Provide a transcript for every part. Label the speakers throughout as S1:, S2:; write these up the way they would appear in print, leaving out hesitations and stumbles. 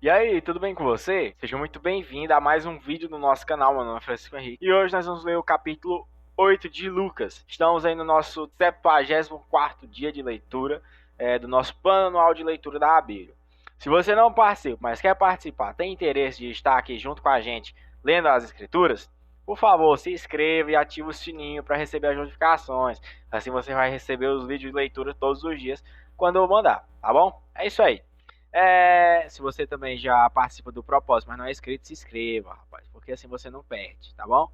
S1: E aí, tudo bem com você? Seja muito bem-vindo a mais um vídeo no nosso canal. Meu nome é Francisco Henrique e hoje nós vamos ler o capítulo 8 de Lucas. Estamos aí no nosso 74º dia de leitura do nosso plano anual de leitura da Bíblia. Se você não participa, mas quer participar, tem interesse de estar aqui junto com a gente lendo as escrituras, por favor, se inscreva e ative o sininho para receber as notificações. Assim você vai receber os vídeos de leitura todos os dias quando eu mandar, tá bom? É isso aí. Se você também já participa do propósito, mas não é inscrito, se inscreva, rapaz, porque assim você não perde, tá bom?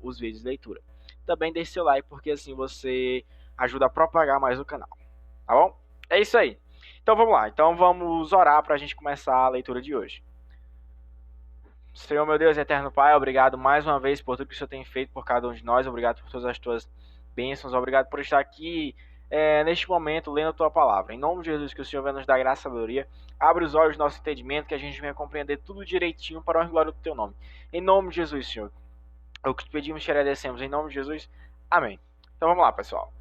S1: Os vídeos de leitura. Também deixe seu like, porque assim você ajuda a propagar mais o canal, tá bom? É isso aí. Então vamos lá. Então vamos orar para a gente começar a leitura de hoje. Senhor, meu Deus, eterno Pai, obrigado mais uma vez por tudo que o Senhor tem feito por cada um de nós. Obrigado por todas as tuas bênçãos. Obrigado por estar aqui neste momento lendo a tua palavra. Em nome de Jesus, que o Senhor venha nos dar graça e sabedoria. Abre os olhos do nosso entendimento, que a gente venha compreender tudo direitinho para a glória do teu nome. Em nome de Jesus, Senhor. É o que te pedimos e te agradecemos. Em nome de Jesus. Amém. Então vamos lá, pessoal.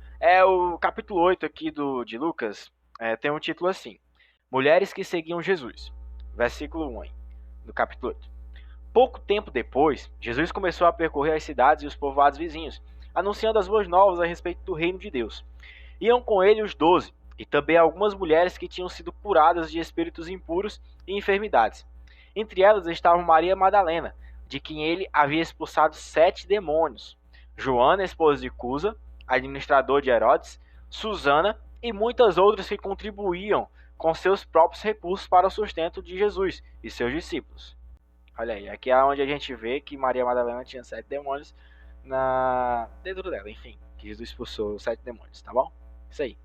S1: O capítulo 8 aqui de Lucas tem um título assim: Mulheres que seguiam Jesus. Versículo 1 do capítulo 8. Pouco tempo depois, Jesus começou a percorrer as cidades e os povoados vizinhos, anunciando as boas novas a respeito do reino de Deus. Iam com ele os 12, e também algumas mulheres que tinham sido curadas de espíritos impuros e enfermidades. Entre elas estava Maria Madalena, de quem ele havia expulsado 7 demônios, Joana, esposa de Cusa, administrador de Herodes, Susana e muitas outras que contribuíam com seus próprios recursos para o sustento de Jesus e seus discípulos. Olha aí, aqui é onde a gente vê que Maria Madalena tinha 7 demônios dentro dela, enfim, que Jesus expulsou 7 demônios, tá bom? Isso aí.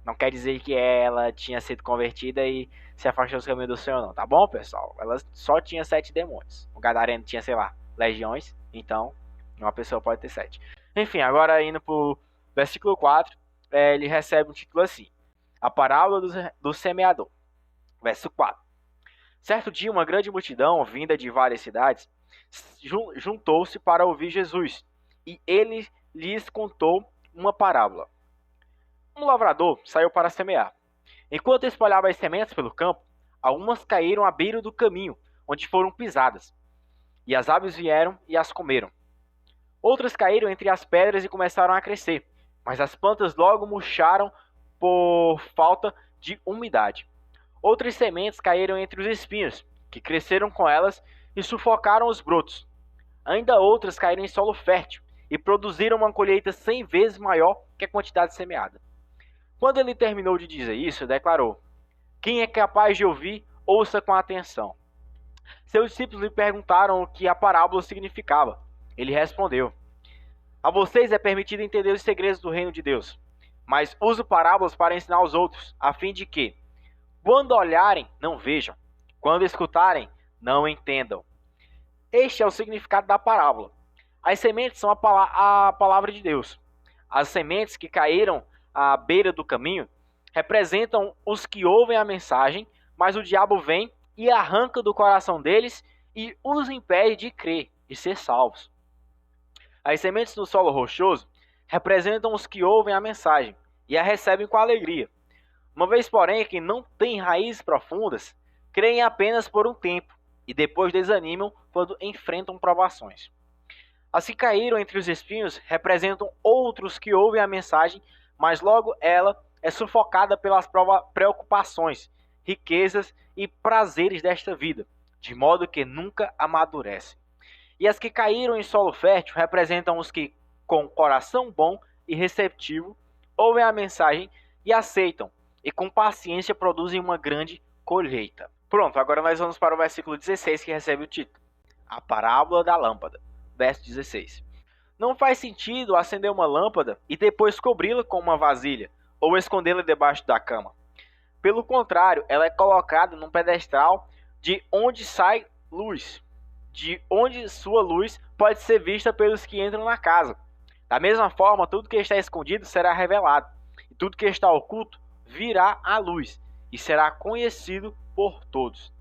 S1: Não quer dizer que ela tinha sido convertida e se afastou dos caminhos do Senhor, não, tá bom, pessoal? Ela só tinha 7 demônios. O gadareno tinha, sei lá, legiões, então uma pessoa pode ter 7. Enfim, agora indo pro versículo 4, ele recebe um título assim: A parábola do semeador. Verso 4. Certo dia, uma grande multidão, vinda de várias cidades, juntou-se para ouvir Jesus, e ele lhes contou uma parábola. Um lavrador saiu para semear. Enquanto espalhava as sementes pelo campo, algumas caíram à beira do caminho, onde foram pisadas, e as aves vieram e as comeram. Outras caíram entre as pedras e começaram a crescer, mas as plantas logo murcharam por falta de umidade. Outras sementes caíram entre os espinhos, que cresceram com elas e sufocaram os brotos. Ainda outras caíram em solo fértil e produziram uma colheita 100 vezes maior que a quantidade semeada. Quando ele terminou de dizer isso, declarou: Quem é capaz de ouvir, ouça com atenção. Seus discípulos lhe perguntaram o que a parábola significava. Ele respondeu: A vocês é permitido entender os segredos do reino de Deus, mas uso parábolas para ensinar aos outros, a fim de que, quando olharem, não vejam. Quando escutarem, não entendam. Este é o significado da parábola. As sementes são a palavra de Deus. As sementes que caíram à beira do caminho representam os que ouvem a mensagem, mas o diabo vem e arranca do coração deles e os impede de crer e ser salvos. As sementes no solo rochoso representam os que ouvem a mensagem e a recebem com alegria. Uma vez, porém, que não têm raízes profundas, creem apenas por um tempo e depois desanimam quando enfrentam provações. As que caíram entre os espinhos representam outros que ouvem a mensagem, mas logo ela é sufocada pelas preocupações, riquezas e prazeres desta vida, de modo que nunca amadurecem. E as que caíram em solo fértil representam os que, com coração bom e receptivo, ouvem a mensagem e aceitam, e com paciência produzem uma grande colheita. Pronto, agora nós vamos para o versículo 16, que recebe o título: A parábola da lâmpada. Verso 16. Não faz sentido acender uma lâmpada e depois cobri-la com uma vasilha, ou escondê-la debaixo da cama. Pelo contrário, ela é colocada num pedestal de onde sai luz, de onde sua luz pode ser vista pelos que entram na casa. Da mesma forma, tudo que está escondido será revelado, e tudo que está oculto virá à luz e será conhecido por todos.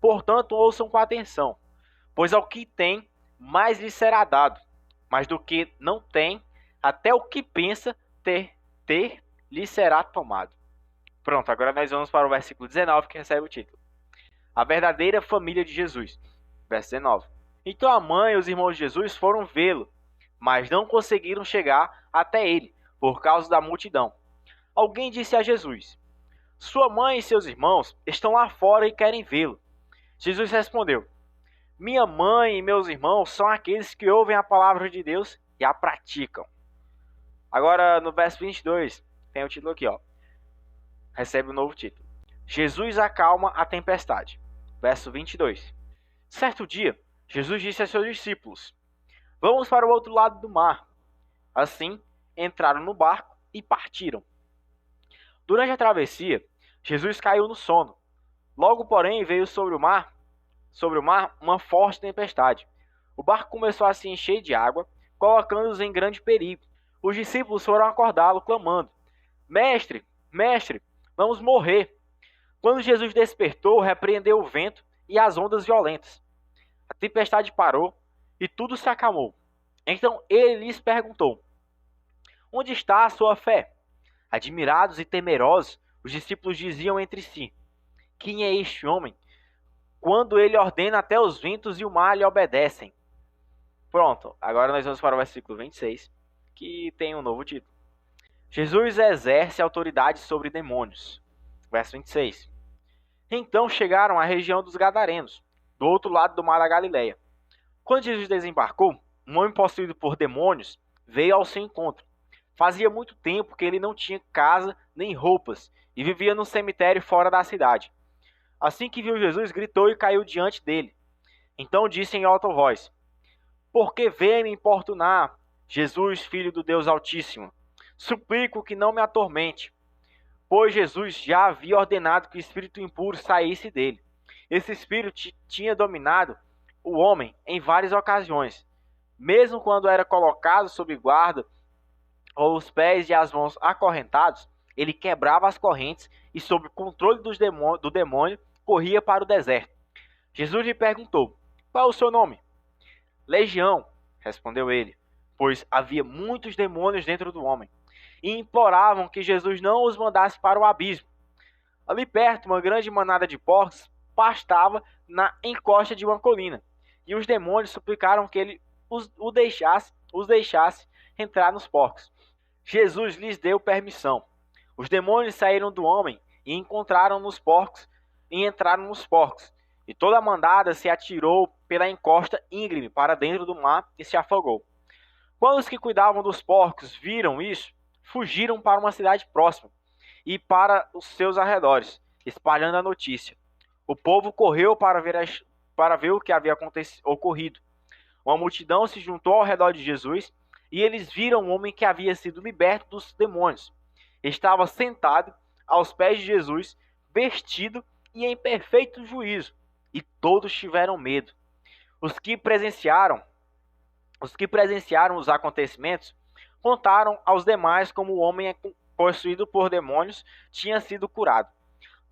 S1: Portanto, ouçam com atenção, pois ao que tem, mais lhe será dado, mas do que não tem, até o que pensa ter lhe será tomado. Pronto, agora nós vamos para o versículo 19, que recebe o título: a verdadeira família de Jesus. Verso 19. Então a mãe e os irmãos de Jesus foram vê-lo, mas não conseguiram chegar até ele, por causa da multidão. Alguém disse a Jesus: sua mãe e seus irmãos estão lá fora e querem vê-lo. Jesus respondeu: minha mãe e meus irmãos são aqueles que ouvem a palavra de Deus e a praticam. Agora, no verso 22, tem o título aqui, ó. Recebe um novo título. Jesus acalma a tempestade. Verso 22. Certo dia, Jesus disse a seus discípulos: vamos para o outro lado do mar. Assim, entraram no barco e partiram. Durante a travessia, Jesus caiu no sono. Logo, porém, veio sobre o mar uma forte tempestade. O barco começou a se encher de água, colocando-os em grande perigo. Os discípulos foram acordá-lo, clamando: mestre, mestre, vamos morrer. Quando Jesus despertou, repreendeu o vento e as ondas violentas. A tempestade parou e tudo se acalmou. Então ele lhes perguntou: onde está a sua fé? Admirados e temerosos, os discípulos diziam entre si: quem é este homem? Quando ele ordena, até os ventos e o mar lhe obedecem. Pronto, agora nós vamos para o versículo 26, que tem um novo título. Jesus exerce autoridade sobre demônios. Verso 26. Então chegaram à região dos Gadarenos, do outro lado do mar da Galileia. Quando Jesus desembarcou, um homem possuído por demônios veio ao seu encontro. Fazia muito tempo que ele não tinha casa nem roupas e vivia num cemitério fora da cidade. Assim que viu Jesus, gritou e caiu diante dele. Então disse em alta voz: por que veio me importunar, Jesus, filho do Deus Altíssimo? Suplico que não me atormente. Pois Jesus já havia ordenado que o espírito impuro saísse dele. Esse espírito tinha dominado o homem em várias ocasiões. Mesmo quando era colocado sob guarda, ou os pés e as mãos acorrentados, ele quebrava as correntes e, sob o controle do demônio, corria para o deserto. Jesus lhe perguntou: qual é o seu nome? Legião, respondeu ele, pois havia muitos demônios dentro do homem, e imploravam que Jesus não os mandasse para o abismo. Ali perto, uma grande manada de porcos pastava na encosta de uma colina, e os demônios suplicaram que ele os deixasse entrar nos porcos. Jesus lhes deu permissão. Os demônios saíram do homem e entraram nos porcos, e toda a mandada se atirou pela encosta íngreme para dentro do mar e se afogou. Quando os que cuidavam dos porcos viram isso, fugiram para uma cidade próxima e para os seus arredores, espalhando a notícia. O povo correu para ver o que havia ocorrido. Uma multidão se juntou ao redor de Jesus e eles viram um homem que havia sido liberto dos demônios. Estava sentado aos pés de Jesus, vestido e em perfeito juízo, e todos tiveram medo. Os que presenciaram os acontecimentos contaram aos demais como o homem possuído por demônios tinha sido curado.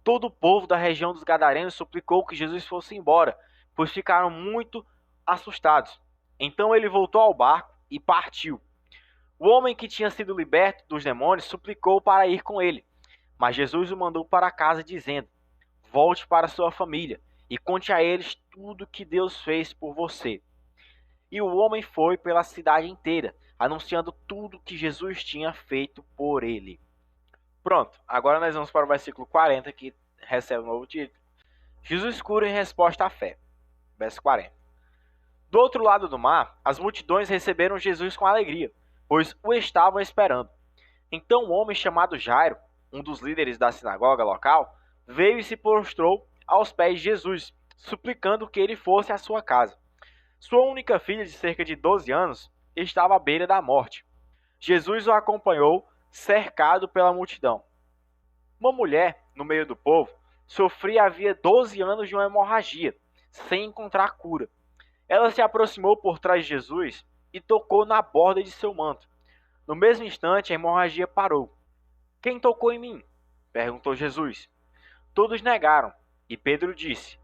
S1: Todo o povo da região dos Gadarenos suplicou que Jesus fosse embora, pois ficaram muito assustados. Então ele voltou ao barco e partiu. O homem que tinha sido liberto dos demônios suplicou para ir com ele, mas Jesus o mandou para casa, dizendo: volte para sua família e conte a eles tudo que Deus fez por você. E o homem foi pela cidade inteira, anunciando tudo que Jesus tinha feito por ele. Pronto, agora nós vamos para o versículo 40, que recebe um novo título. Jesus cura em resposta à fé. Verso 40. Do outro lado do mar, as multidões receberam Jesus com alegria, pois o estavam esperando. Então um homem chamado Jairo, um dos líderes da sinagoga local, veio e se prostrou aos pés de Jesus, suplicando que ele fosse à sua casa. Sua única filha, de cerca de 12 anos, estava à beira da morte. Jesus o acompanhou, cercado pela multidão. Uma mulher, no meio do povo, sofria havia 12 anos de uma hemorragia, sem encontrar cura. Ela se aproximou por trás de Jesus e tocou na borda de seu manto. No mesmo instante, a hemorragia parou. Quem tocou em mim? Perguntou Jesus. Todos negaram, e Pedro disse: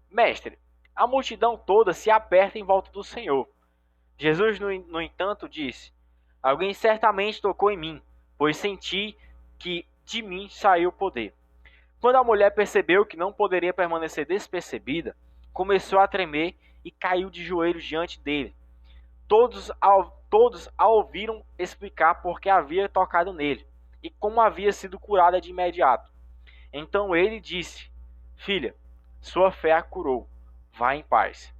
S1: Mestre, a multidão toda se aperta em volta do Senhor. Jesus, no entanto, disse: Alguém certamente tocou em mim, pois senti que de mim saiu o poder. Quando a mulher percebeu que não poderia permanecer despercebida, começou a tremer e caiu de joelhos diante dele. Todos a ouviram explicar por que havia tocado nele e como havia sido curada de imediato. Então ele disse: Filha, sua fé a curou. Vá em paz.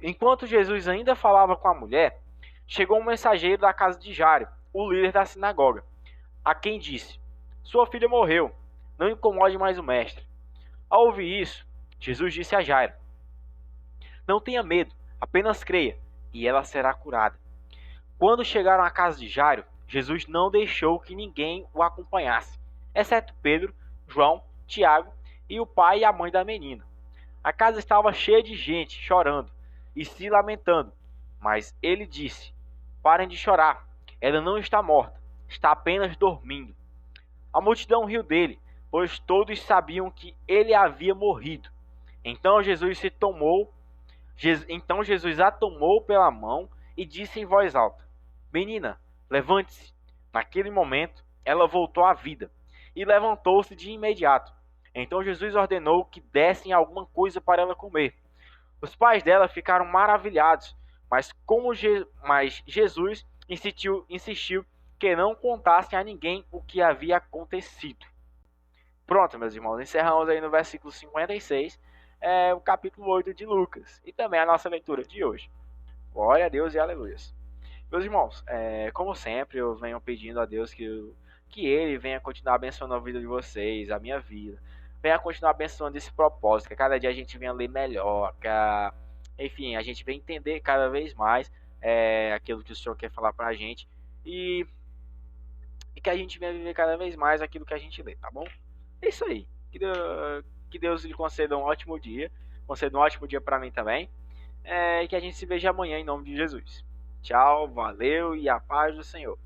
S1: Enquanto Jesus ainda falava com a mulher, chegou um mensageiro da casa de Jairo, o líder da sinagoga, a quem disse: Sua filha morreu. Não incomode mais o mestre. Ao ouvir isso, Jesus disse a Jairo: Não tenha medo, apenas creia, e ela será curada. Quando chegaram à casa de Jairo, Jesus não deixou que ninguém o acompanhasse, exceto Pedro, João, Tiago e o pai e a mãe da menina. A casa estava cheia de gente, chorando e se lamentando, mas ele disse: Parem de chorar, ela não está morta, está apenas dormindo. A multidão riu dele, pois todos sabiam que ele havia morrido. Então Jesus a tomou pela mão e disse em voz alta: Menina, levante-se. Naquele momento, ela voltou à vida e levantou-se de imediato. Então Jesus ordenou que dessem alguma coisa para ela comer. Os pais dela ficaram maravilhados, mas Jesus insistiu que não contassem a ninguém o que havia acontecido. Pronto, meus irmãos, encerramos aí no versículo 56, o capítulo 8 de Lucas, e também a nossa leitura de hoje. Glória a Deus e aleluias. Meus irmãos, como sempre, eu venho pedindo a Deus que Ele venha continuar abençoando a vida de vocês, a minha vida. Venha continuar abençoando esse propósito, que cada dia a gente venha ler melhor, enfim, a gente venha entender cada vez mais aquilo que o Senhor quer falar pra gente, e que a gente venha viver cada vez mais aquilo que a gente lê, tá bom? É isso aí. Que Deus lhe conceda um ótimo dia, conceda um ótimo dia pra mim também, e que a gente se veja amanhã em nome de Jesus. Tchau, valeu e a paz do Senhor.